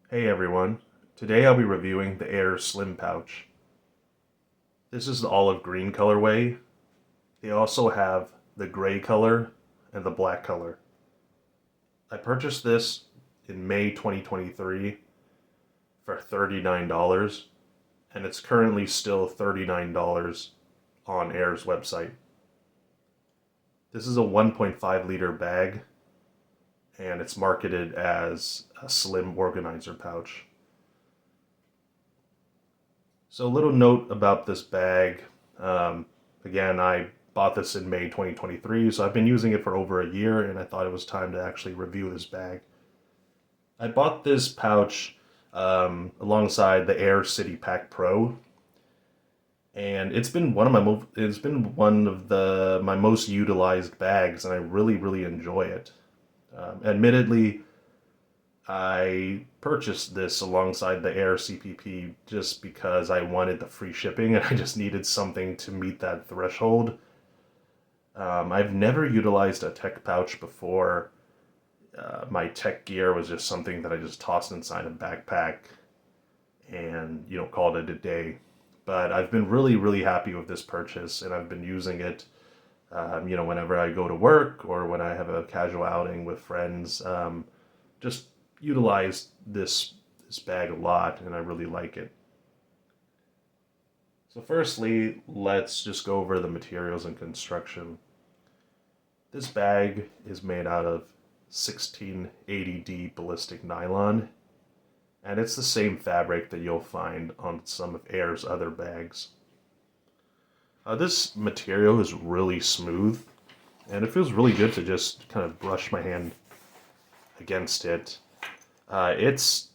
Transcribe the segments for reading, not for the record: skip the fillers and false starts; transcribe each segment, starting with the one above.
Hey everyone, today I'll be reviewing the AER Slim Pouch. This is the olive green colorway. They also have the gray color and the black color. I purchased this in May 2023 for $39 and it's currently still $39 on AER's website. This is a 1.5 liter bag and it's marketed as a slim organizer pouch. So a little note about this bag. Again, I bought this in May 2023, so I've been using it for over a year, and I thought it was time to actually review this bag. I bought this pouch alongside the Air City Pack Pro, and it's been one of my most utilized bags, and I really enjoy it. Admittedly, I purchased this alongside the Air CPP just because I wanted the free shipping and I just needed something to meet that threshold. I've never utilized a tech pouch before. My tech gear was just something that I just tossed inside a backpack and, called it a day. But I've been really happy with this purchase and I've been using it, whenever I go to work or when I have a casual outing with friends. Just utilized this bag a lot and I really like it. So firstly, let's just go over the materials and construction. This bag is made out of 1680D ballistic nylon and it's the same fabric that you'll find on some of AER's other bags. This material is really smooth and it feels really good to just kind of brush my hand against it. It's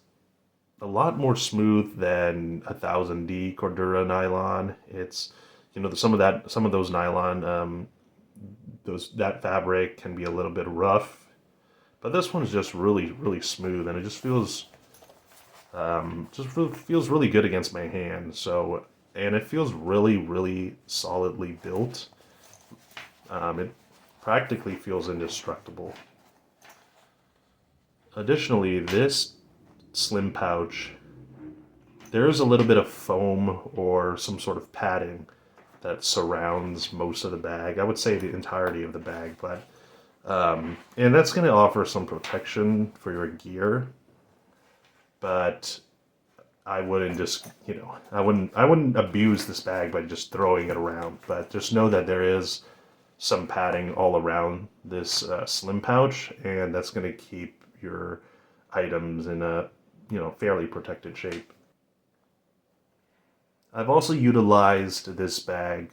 a lot more smooth than 1000D Cordura nylon. It's some of those nylon that fabric can be a little bit rough, but this one's just really smooth and it feels really good against my hand. So and it feels really solidly built. It practically feels indestructible. Additionally, this slim pouch, there is a little bit of foam or some sort of padding that surrounds most of the bag. I would say the entirety of the bag, but and that's going to offer some protection for your gear. But I wouldn't just, I wouldn't abuse this bag by just throwing it around. But just know that there is some padding all around this slim pouch, and that's going to keep your items in a fairly protected shape. I've also utilized this bag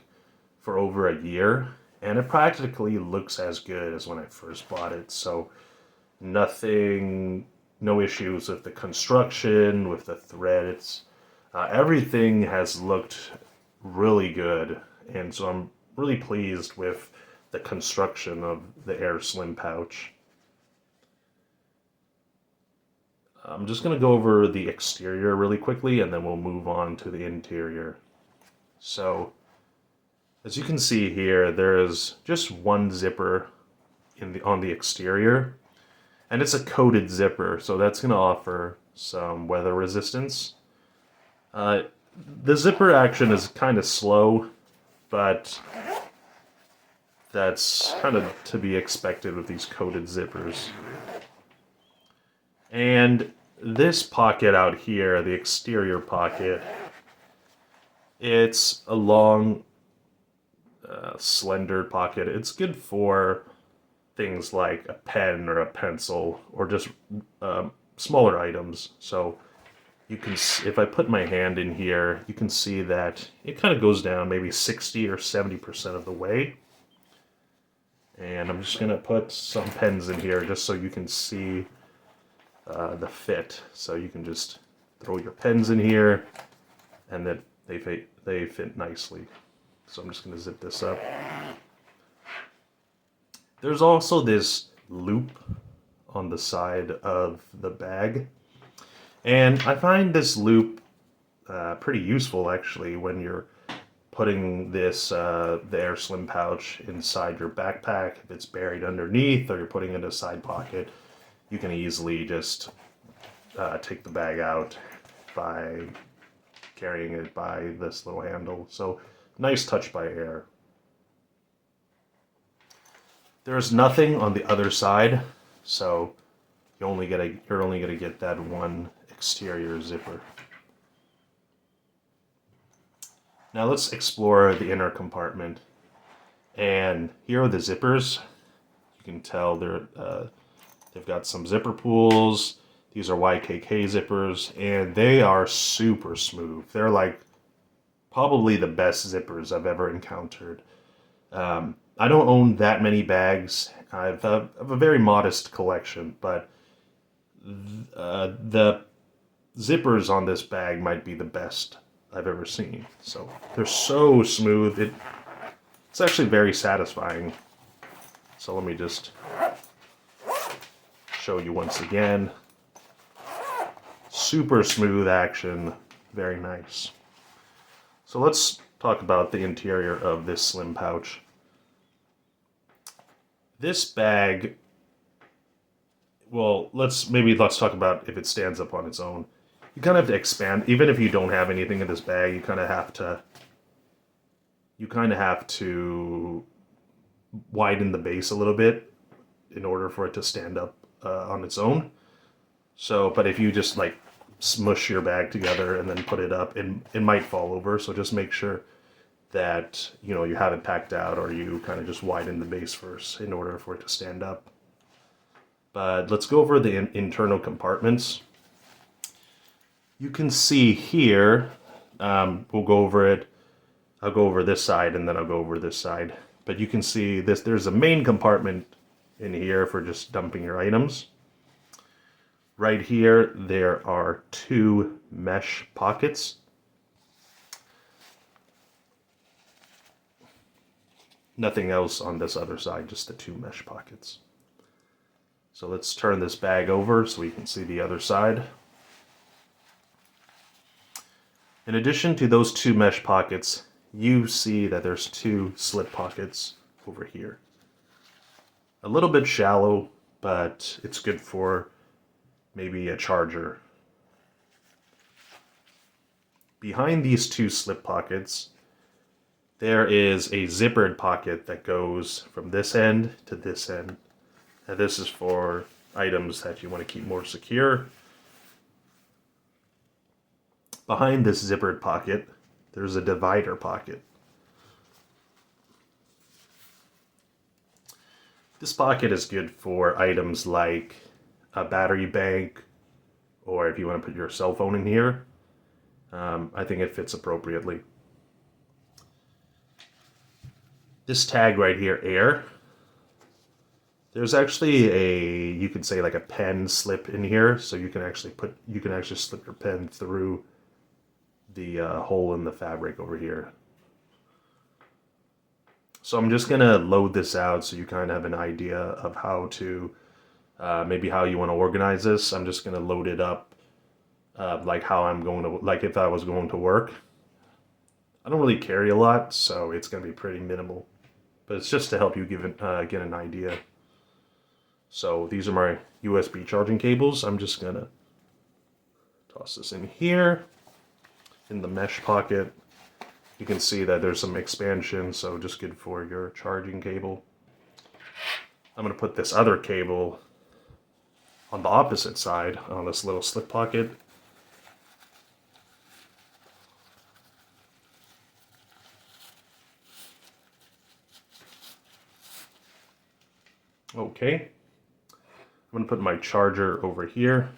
for over a year and it practically looks as good as when I first bought it. So no issues with the construction, with the threads. Everything has looked really good, and so I'm really pleased with the construction of the AER Slim pouch. I'm just going to go over the exterior really quickly and then we'll move on to the interior. So, as you can see here, there is just one zipper on the exterior, and it's a coated zipper, so that's going to offer some weather resistance. The zipper action is kind of slow, but that's kind of to be expected with these coated zippers. And this pocket out here, the exterior pocket, it's a long, slender pocket. It's good for things like a pen or a pencil or just smaller items. So you can, if I put my hand in here, you can see that it kind of goes down maybe 60 or 70% of the way. And I'm just going to put some pens in here just so you can see the fit. So you can just throw your pens in here and that they fit nicely. So I'm just going to zip this up. There's also this loop on the side of the bag. And I find this loop pretty useful actually when you're putting this the AER Slim pouch inside your backpack. If it's buried underneath or you're putting it in a side pocket, you can easily just take the bag out by carrying it by this little handle. So nice touch by AER. There's nothing on the other side, so you're only gonna get that one exterior zipper. Now let's explore the inner compartment. And here are the zippers. You can tell they've got some zipper pulls. These are YKK zippers, and they are super smooth. They're like probably the best zippers I've ever encountered. I don't own that many bags. I have a very modest collection, but the zippers on this bag might be the best I've ever seen. So they're so smooth. It's actually very satisfying. So let me just show you once again. Super smooth action, very nice. So let's talk about the interior of this slim pouch. This bag, well, let's talk about if it stands up on its own. You kind of have to expand, even if you don't have anything in this bag, you kind of have to widen the base a little bit in order for it to stand up on its own. So, but if you just like smush your bag together and then put it up, it might fall over. So just make sure that, you know, you have it packed out, or you kind of just widen the base first in order for it to stand up. But let's go over the internal compartments. You can see here, we'll go over it. I'll go over this side and then I'll go over this side. But you can see this, there's a main compartment in here for just dumping your items. Right here, there are 2 mesh pockets. Nothing else on this other side, just the 2 mesh pockets. So let's turn this bag over so we can see the other side. In addition to those 2 mesh pockets, you see that there's 2 slip pockets over here. A little bit shallow, but it's good for maybe a charger. Behind these 2 slip pockets, there is a zippered pocket that goes from this end to this end. And this is for items that you want to keep more secure. Behind this zippered pocket, there's a divider pocket. This pocket is good for items like a battery bank, or if you want to put your cell phone in here. I think it fits appropriately. This tag right here, AER, there's actually you could say like a pen slip in here, so you can actually slip your pen through the hole in the fabric over here. So I'm just gonna load this out so you kind of have an idea of how to maybe how you want to organize this. I'm just gonna load it up like how I'm going to, like if I was going to work. I don't really carry a lot, so it's gonna be pretty minimal, but it's just to help you get an idea. So these are my USB charging cables. I'm just gonna toss this in here in the mesh pocket. You can see that there's some expansion, so just good for your charging cable. I'm gonna put this other cable on the opposite side on this little slip pocket. Okay, I'm gonna put my charger over here.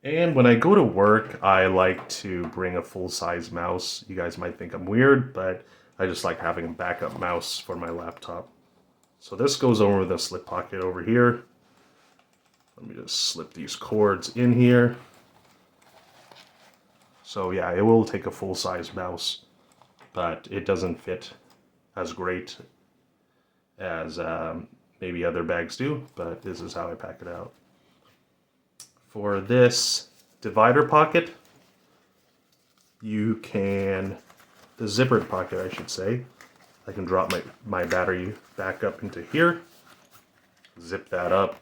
And when I go to work, I like to bring a full-size mouse. You guys might think I'm weird, but I just like having a backup mouse for my laptop. So this goes over the slip pocket over here. Let me just slip these cords in here. So yeah, it will take a full-size mouse, but it doesn't fit as great as maybe other bags do, but this is how I pack it out. For this divider pocket, the zippered pocket I should say, I can drop my battery back up into here. Zip that up.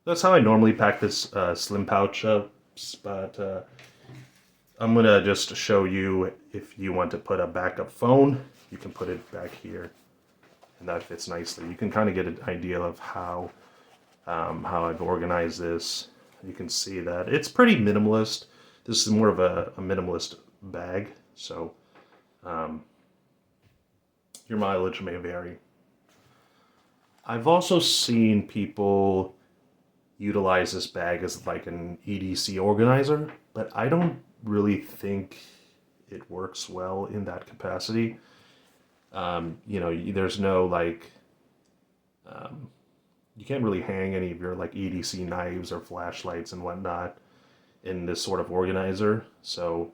That's how I normally pack this slim pouch up, but I'm gonna just show you if you want to put a backup phone, you can put it back here, and that fits nicely. You can kind of get an idea of how I've organized this. You can see that it's pretty minimalist. This is more of a minimalist bag, so um, your mileage may vary. I've also seen people utilize this bag as like an EDC organizer, but I don't really think it works well in that capacity. There's no like, you can't really hang any of your like EDC knives or flashlights and whatnot in this sort of organizer. So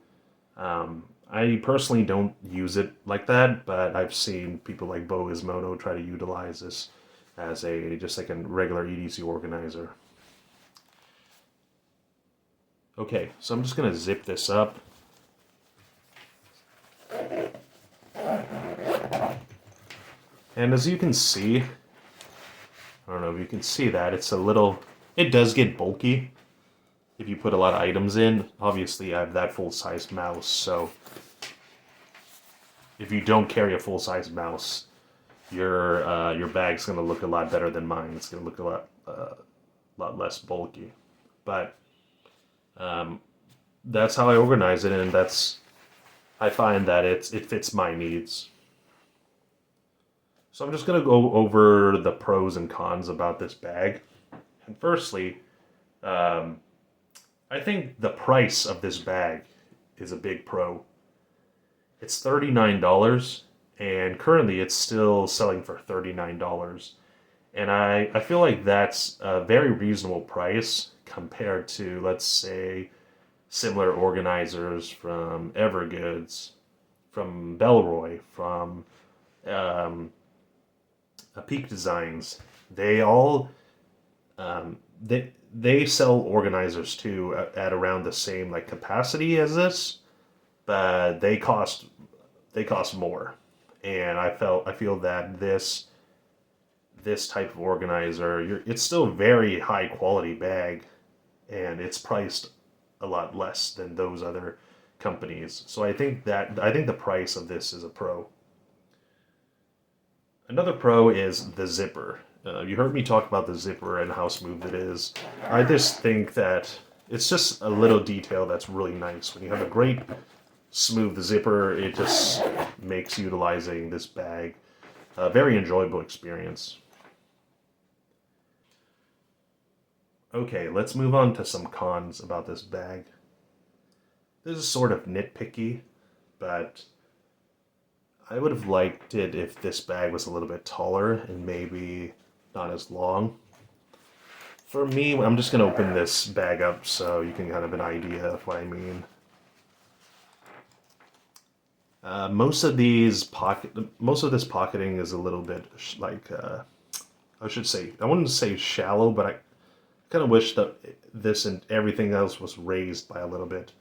I personally don't use it like that, but I've seen people like Bo Gizmodo try to utilize this as a just like a regular EDC organizer. Okay, so I'm just gonna zip this up. And as you can see, I don't know if you can see that, it does get bulky if you put a lot of items in. Obviously, I have that full-size mouse, so if you don't carry a full-size mouse, your bag's gonna look a lot better than mine. It's gonna look a lot less bulky. But that's how I organize it, and I find that it fits my needs. So I'm just gonna go over the pros and cons about this bag. And firstly, I think the price of this bag is a big pro. It's $39, and currently it's still selling for $39. And I feel like that's a very reasonable price compared to, let's say, similar organizers from Evergoods, from Bellroy, from Peak Designs. They all they sell organizers too at around the same like capacity as this, but they cost more. And I feel that this type of organizer, it's still a very high quality bag, and it's priced a lot less than those other companies. So I think the price of this is a pro. Another pro is the zipper. You heard me talk about the zipper and how smooth it is. I just think that it's just a little detail that's really nice. When you have a great smooth zipper, it just makes utilizing this bag a very enjoyable experience. Okay, let's move on to some cons about this bag. This is sort of nitpicky, but I would have liked it if this bag was a little bit taller and maybe not as long. For me, I'm just going to open this bag up so you can kind of have an idea of what I mean. Most of this pocketing is a little bit like, I wouldn't say shallow, but I kind of wish that this and everything else was raised by a little bit.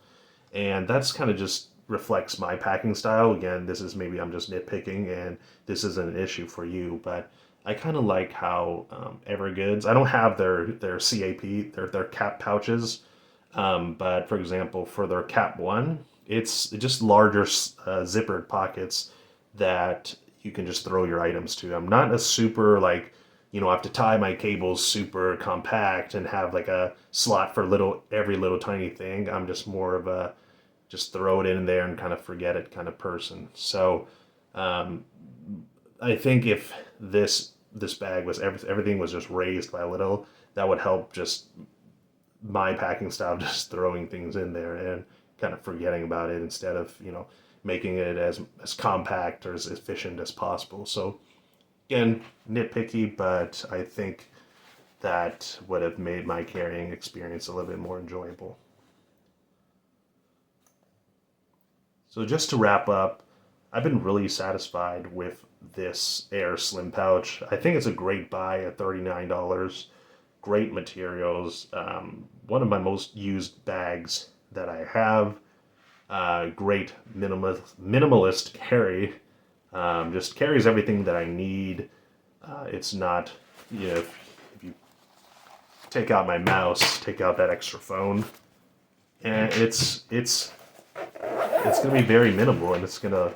And that's kind of just reflects my packing style. Again, maybe I'm just nitpicking, and this isn't an issue for you, but I kind of like how Evergoods, I don't have their CAP, their cap pouches, but for example, for their cap one, it's just larger zippered pockets that you can just throw your items to. I'm not a super like, I have to tie my cables super compact and have like a slot for every little tiny thing. I'm just more of a just throw it in there and kind of forget it kind of person. So I think if this bag was everything was just raised by a little, that would help just my packing style, just throwing things in there and kind of forgetting about it instead of making it as compact or as efficient as possible. So again, nitpicky, but I think that would have made my carrying experience a little bit more enjoyable. So just to wrap up, I've been really satisfied with this AER Slim Pouch. I think it's a great buy at $39. Great materials. One of my most used bags that I have. Great minimalist carry. Just carries everything that I need. It's not, if you take out my mouse, take out that extra phone, and it's gonna be very minimal, and it's gonna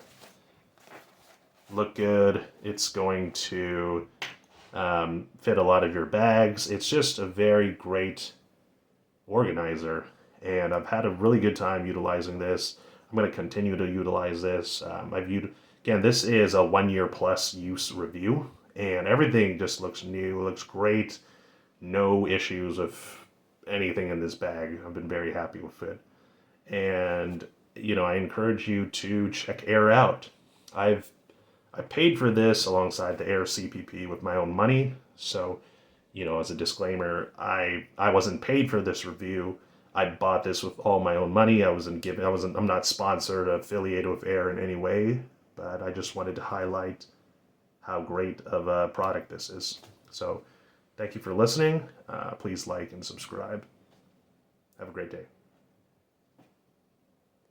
look good. It's going to fit a lot of your bags. It's just a very great organizer, and I've had a really good time utilizing this. I'm going to continue to utilize this. Again, this is a 1 year plus use review, and everything just looks new, looks great. No issues with anything in this bag. I've been very happy with it, and I encourage you to check AER out. I paid for this alongside the AER CPP with my own money, so as a disclaimer, I wasn't paid for this review. I bought this with all my own money. I'm not sponsored, affiliated with AER in any way, but I just wanted to highlight how great of a product this is. So, thank you for listening. Please like and subscribe. Have a great day.